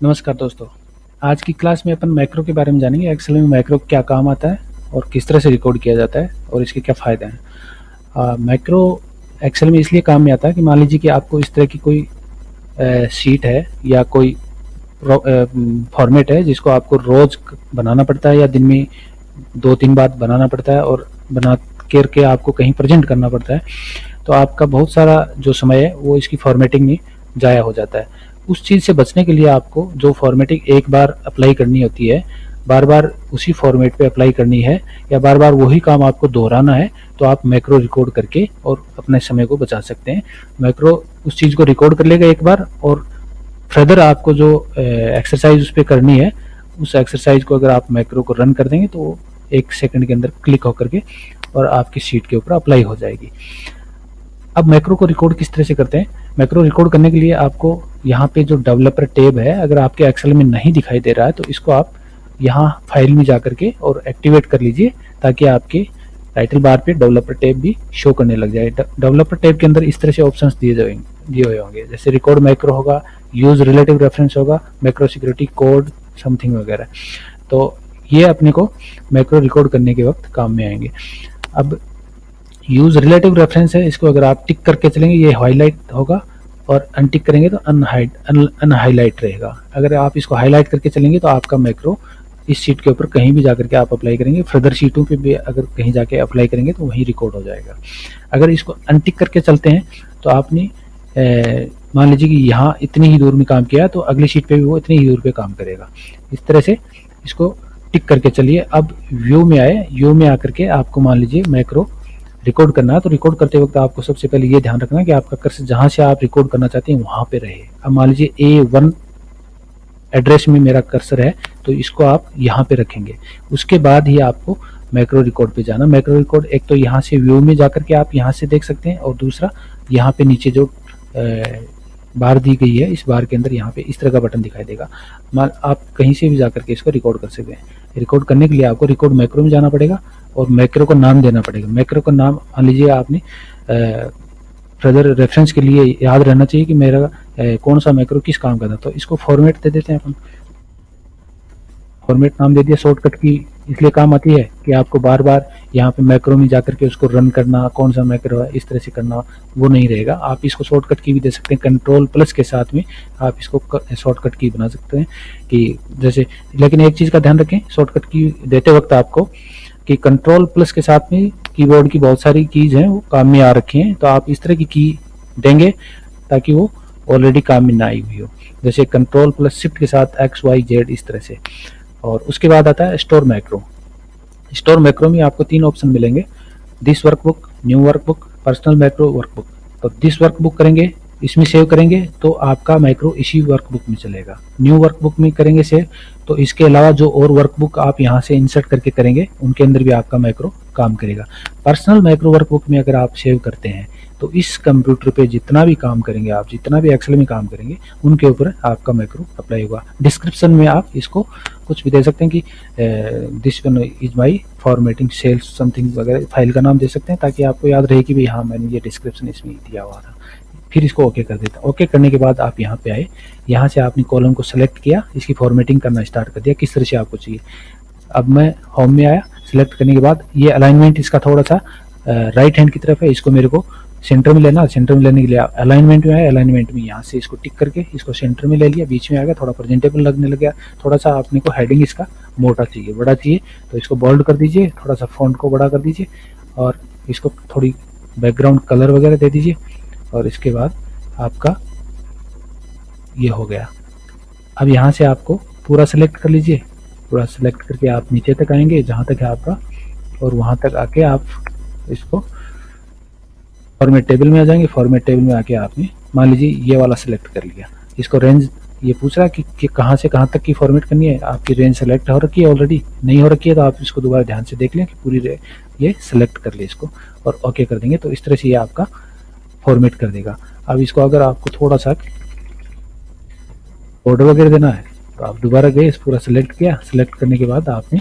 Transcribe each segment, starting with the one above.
नमस्कार दोस्तों। आज की क्लास में अपन मैक्रो के बारे में जानेंगे। एक्सेल में मैक्रो क्या काम आता है और किस तरह से रिकॉर्ड किया जाता है और इसके क्या फ़ायदे हैं। मैक्रो एक्सेल में इसलिए काम में आता है कि मान लीजिए कि आपको इस तरह की कोई शीट है या कोई फॉर्मेट है जिसको आपको रोज़ बनाना पड़ता है या दिन में 2-3 बार बनाना पड़ता है और बना करके आपको कहीं प्रेजेंट करना पड़ता है। तो आपका बहुत सारा जो समय है वो इसकी फॉर्मेटिंग में ज़ाया हो जाता है। उस चीज़ से बचने के लिए आपको जो फॉर्मेटिंग एक बार अप्लाई करनी होती है, बार-बार उसी फॉर्मेट पे अप्लाई करनी है या बार-बार वही काम आपको दोहराना है, तो आप मैक्रो रिकॉर्ड करके और अपने समय को बचा सकते हैं। मैक्रो उस चीज़ को रिकॉर्ड कर लेगा एक बार और फर्दर आपको जो एक्सरसाइज उस पर करनी है, उस एक्सरसाइज को अगर आप मैक्रो को रन कर देंगे तो वो 1 सेकंड के अंदर क्लिक होकर के और आपकी शीट के ऊपर अप्लाई हो जाएगी। अब मैक्रो को रिकॉर्ड किस तरह से करते हैं? मैक्रो रिकॉर्ड करने के लिए आपको यहाँ पे जो डेवलपर टैब है, अगर आपके एक्सेल में नहीं दिखाई दे रहा है तो इसको आप यहाँ फाइल में जा करके और एक्टिवेट कर लीजिए ताकि आपके टाइटल बार पे डेवलपर टैब भी शो करने लग जाए। डेवलपर टैब के अंदर इस तरह से ऑप्शंस दिए हुए होंगे, जैसे रिकॉर्ड मैक्रो होगा, यूज रिलेटिव रेफरेंस होगा, मैक्रो सिक्योरिटी कोड समथिंग वगैरह। तो ये अपने को मैक्रो रिकॉर्ड करने के वक्त काम में आएंगे। अब यूज रिलेटिव रेफरेंस है, इसको अगर आप टिक करके चलेंगे ये हाईलाइट होगा और अनटिक करेंगे तो अनहाईलाइट रहेगा। अगर आप इसको हाईलाइट करके चलेंगे तो आपका मैक्रो इस शीट के ऊपर कहीं भी जाकर के आप अप्लाई करेंगे, फर्दर शीटों पे भी अगर कहीं जाके अप्लाई करेंगे तो वहीं रिकॉर्ड हो जाएगा। अगर इसको अनटिक करके चलते हैं तो आपने मान लीजिए कि यहाँ इतनी ही दूर में काम किया तो अगली शीट पे भी वो इतनी ही दूर पे काम करेगा। इस तरह से इसको टिक करके चलिए। अब व्यू में आए, व्यू में आकर के आपको मान लीजिए मैक्रो रिकॉर्ड करना है, तो रिकॉर्ड करते वक्त आपको सबसे पहले ये ध्यान रखना है कि आपका कर्सर जहाँ से आप रिकॉर्ड करना चाहते हैं वहाँ पे रहे। अब मान लीजिए A1 एड्रेस में मेरा कर्सर है तो इसको आप यहाँ पे रखेंगे। उसके बाद ही आपको मैक्रो रिकॉर्ड पे जाना। मैक्रो रिकॉर्ड एक तो यहाँ से व्यू में जाकर के आप यहाँ से देख सकते हैं और दूसरा यहाँ पे नीचे जो बार दी गई है, इस बार के अंदर यहाँ पे इस तरह का बटन दिखाई देगा। आप कहीं से भी जाकर के इसको रिकॉर्ड कर सकते हैं। रिकॉर्ड करने के लिए आपको रिकॉर्ड मैक्रो में जाना पड़ेगा और मैक्रो को नाम देना पड़ेगा। मैक्रो का नाम मान लीजिए आपने फर्दर रेफरेंस के लिए याद रहना चाहिए कि मेरा कौन सा मैक्रो किस काम का था, तो इसको फॉर्मेट दे देते हैं अपन। फॉर्मेट नाम दे दिया। शॉर्टकट की इसलिए काम आती है कि आपको बार बार यहाँ पे मैक्रो में जाकर के उसको रन करना, कौन सा मैक्रो है इस तरह से करना वो नहीं रहेगा। आप इसको शॉर्टकट की भी दे सकते हैं, कंट्रोल प्लस के साथ में आप इसको शॉर्टकट की बना सकते हैं कि जैसे। लेकिन एक चीज़ का ध्यान रखें शॉर्टकट की देते वक्त आपको कि कंट्रोल प्लस के साथ में कीबोर्ड की बहुत सारी कीज हैं वो काम में आ रखी हैं, तो आप इस तरह की देंगे ताकि वो ऑलरेडी काम में ना आई हुई हो, जैसे कंट्रोल प्लस शिफ्ट के साथ XYZ इस तरह से। और उसके बाद आता है स्टोर मैक्रो। स्टोर मैक्रो में आपको 3 ऑप्शन मिलेंगे, this workbook, new workbook, personal macro workbook. तो दिस वर्कबुक करेंगे, इसमें सेव करेंगे तो आपका मैक्रो इसी वर्कबुक में चलेगा। न्यू वर्कबुक में करेंगे सेव तो इसके अलावा जो और वर्कबुक आप यहाँ से इंसर्ट करके करेंगे उनके अंदर भी आपका मैक्रो काम करेगा। पर्सनल मैक्रो वर्कबुक में अगर आप सेव करते हैं तो इस कंप्यूटर पे जितना भी काम करेंगे आप, जितना भी एक्सेल में काम करेंगे उनके ऊपर आपका मैक्रो अप्लाई होगा। डिस्क्रिप्शन में आप इसको कुछ भी दे सकते हैं कि this one is my formatting cells something वगैरह, फाइल का नाम दे सकते हैं ताकि आपको याद रहे कि भाई हाँ मैंने ये डिस्क्रिप्शन इसमें दिया हुआ था। फिर इसको ओके कर देता। ओके करने के बाद आप यहाँ पे आए, यहाँ से आपने कॉलम को सेलेक्ट किया, इसकी फॉर्मेटिंग करना स्टार्ट कर दिया किस तरह से आपको चाहिए। अब मैं होम में आया, सिलेक्ट करने के बाद ये अलाइनमेंट इसका थोड़ा सा राइट हैंड की तरफ है, इसको मेरे को सेंटर में लेना। सेंटर में लेने के लिए अलाइनमेंट में आया, अलाइनमेंट में यहाँ से इसको टिक करके इसको सेंटर में ले लिया, बीच में आ गया, थोड़ा प्रेजेंटेबल लगने लग गया। थोड़ा सा आपने को हेडिंग इसका मोटा चाहिए, बड़ा चाहिए तो इसको बोल्ड कर दीजिए, थोड़ा सा फॉन्ट को बड़ा कर दीजिए और इसको थोड़ी बैकग्राउंड कलर वगैरह दे दीजिए और इसके बाद आपका ये हो गया। अब यहाँ से आपको पूरा सेलेक्ट कर लीजिए, पूरा सेलेक्ट करके आप नीचे तक आएंगे जहाँ तक है आपका, और वहाँ तक आके आप इसको फॉर्मेट टेबल में आ जाएंगे। फॉर्मेट टेबल में आके आपने मान लीजिए ये वाला सेलेक्ट कर लिया। इसको रेंज ये पूछ रहा कि कहाँ से कहाँ तक की फॉर्मेट करनी है। आपकी रेंज सेलेक्ट हो रखी है, ऑलरेडी नहीं हो रखी है तो आप इसको दोबारा ध्यान से देख लें कि पूरी ये सेलेक्ट कर ले इसको और ओके कर देंगे तो इस तरह से ये आपका फॉर्मेट कर देगा। अब इसको अगर आपको थोड़ा सा ऑर्डर वगैरह देना है तो आप दोबारा गए, इस पूरा सेलेक्ट किया। सेलेक्ट करने के बाद आपने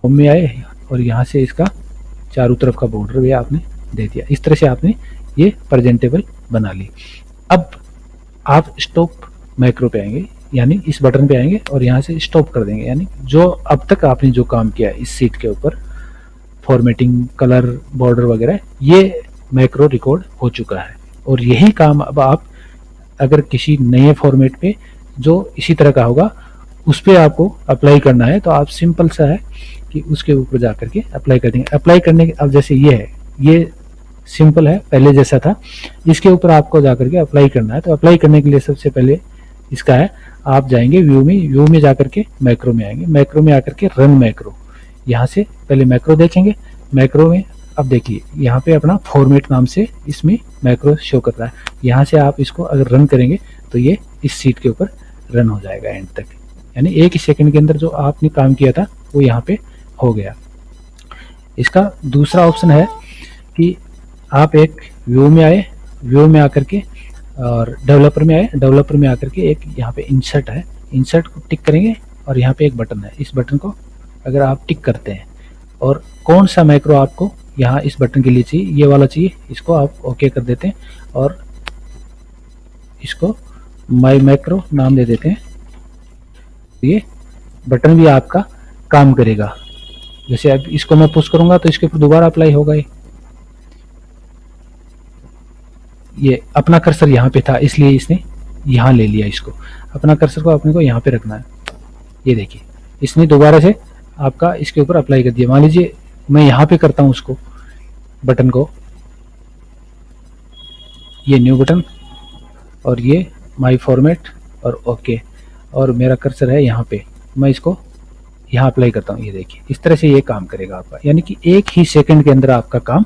होम में आए और यहाँ से इसका चारों तरफ का बॉर्डर भी आपने दे दिया। इस तरह से आपने ये प्रेजेंटेबल बना ली। अब आप स्टॉप मैक्रो पे आएंगे, यानी इस बटन पे आएंगे और यहाँ से स्टॉप कर देंगे, यानी जो अब तक आपने जो काम किया है इस सीट के ऊपर, फॉर्मेटिंग, कलर, बॉर्डर वगैरह, ये मैक्रो रिकॉर्ड हो चुका है। और यही काम अब आप अगर किसी नए फॉर्मेट पे जो इसी तरह का होगा उस पर आपको अप्लाई करना है, तो आप सिंपल सा है कि उसके ऊपर जा करके अप्लाई कर देंगे। अप्लाई करने के अब जैसे ये है, ये सिंपल है पहले जैसा था, इसके ऊपर आपको जा करके अप्लाई करना है। तो अप्लाई करने के लिए सबसे पहले इसका है, आप जाएंगे व्यू में जाकर के मैक्रो में आएंगे, मैक्रो में आकर के रन मैक्रो, यहाँ से पहले मैक्रो देखेंगे। मैक्रो में अब देखिए यहाँ पे अपना फॉर्मेट नाम से इसमें मैक्रो शो कर रहा है, यहाँ से आप इसको अगर रन करेंगे तो ये इस सीट के ऊपर रन हो जाएगा एंड तक, यानी एक ही सेकंड के अंदर जो आपने काम किया था वो यहाँ पे हो गया। इसका दूसरा ऑप्शन है कि आप एक व्यू में आए, व्यू में आकर के और डेवलपर में आए, डेवलपर में आकर के एक यहाँ पे इंसर्ट है, इंसर्ट को टिक करेंगे और यहाँ पे एक बटन है, इस बटन को अगर आप टिक करते हैं और कौन सा मैक्रो आपको यहाँ इस बटन के लिए चाहिए, ये वाला चाहिए, इसको आप ओके कर देते हैं और इसको माई मैक्रो नाम दे देते हैं। ये बटन भी आपका काम करेगा। जैसे अब इसको मैं पुश करूंगा तो इसके ऊपर दोबारा अप्लाई होगा। ये अपना कर्सर यहाँ पे था इसलिए इसने यहाँ ले लिया, इसको अपना कर्सर को अपने को यहाँ पे रखना है। ये देखिए इसने दोबारा से आपका इसके ऊपर अप्लाई कर दिया। मान लीजिए मैं यहाँ पे करता हूँ उसको बटन को, ये न्यू बटन और ये माई फॉर्मेट और ओके, और मेरा कर्सर है यहाँ पे, मैं इसको यहाँ अप्लाई करता हूँ। ये देखिए इस तरह से ये काम करेगा आपका, यानी कि एक ही सेकंड के अंदर आपका काम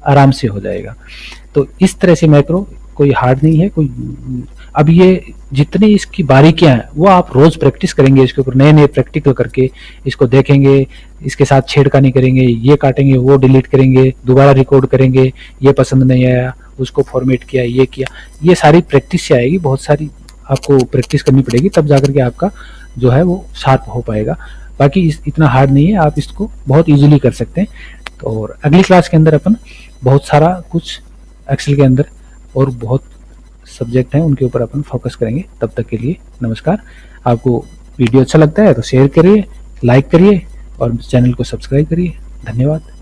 आराम से हो जाएगा। तो इस तरह से मैक्रो कोई हार्ड नहीं है कोई। अब ये जितनी इसकी बारीकियां हैं वो आप रोज प्रैक्टिस करेंगे, इसके ऊपर नए नए प्रैक्टिकल करके इसको देखेंगे, इसके साथ छेड़खानी करेंगे, ये काटेंगे, वो डिलीट करेंगे, दोबारा रिकॉर्ड करेंगे, ये पसंद नहीं आया उसको फॉर्मेट किया, ये किया, ये सारी प्रैक्टिस से आएगी। बहुत सारी आपको प्रैक्टिस करनी पड़ेगी तब जाकर के आपका जो है वो शार्प हो पाएगा। बाकी इतना हार्ड नहीं है, आप इसको बहुत इजीली कर सकते हैं। तो और अगली क्लास के अंदर अपन बहुत सारा कुछ एक्सेल के अंदर और बहुत सब्जेक्ट हैं उनके ऊपर अपन फोकस करेंगे। तब तक के लिए नमस्कार। आपको वीडियो अच्छा लगता है तो शेयर करिए, लाइक करिए और चैनल को सब्सक्राइब करिए। धन्यवाद।